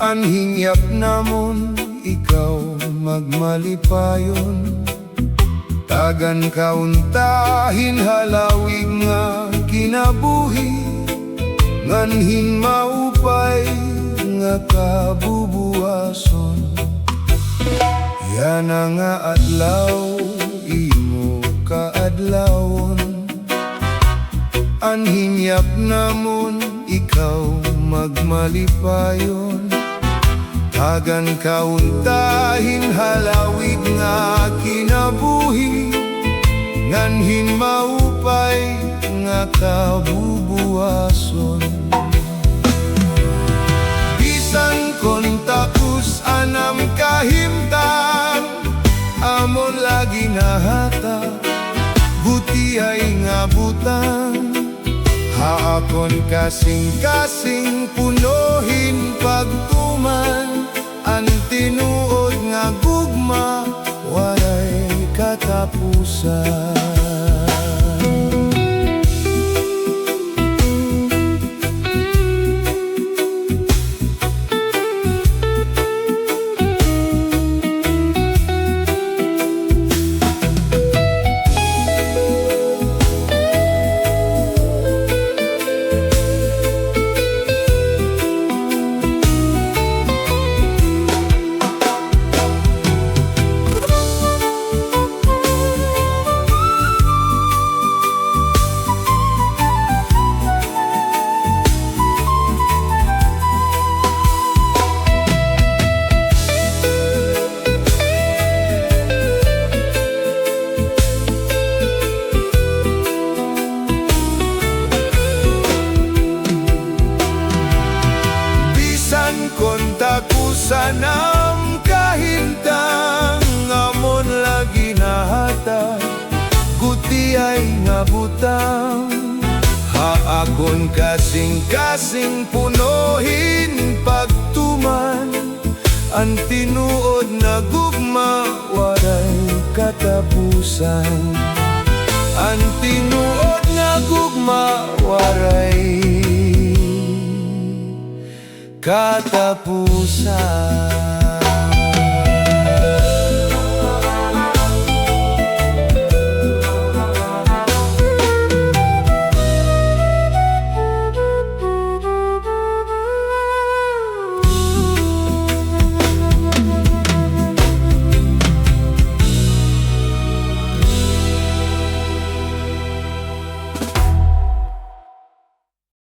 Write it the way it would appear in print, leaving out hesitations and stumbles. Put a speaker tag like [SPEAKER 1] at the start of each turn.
[SPEAKER 1] Anhingyap namon ikaw magmalipayon, tagan kauntahin halawig nga kinabuhi, nganhin maupay nga kabubuhason. Yana nga adlaw imo kaadlawon, anhingyap namon ikaw magmalipayon, tagan kauntahin halawig nga kinabuhi, nganhin maupay nga kabubuhason. Bisan kon takus anam kahimtang, amon lagi nahata, buti ay nga butang. Haakon kasing-kasing punuhin pagtuman, ang tinuod nga gugma walay katapusan. Sanam kahintang, amon lagi nahata, guti ay nga butang. Haakon kasing-kasing punuhin pagtuman, ang tinuod na gugma waray katapusan. Ang tinuod na gugma waray katapusan.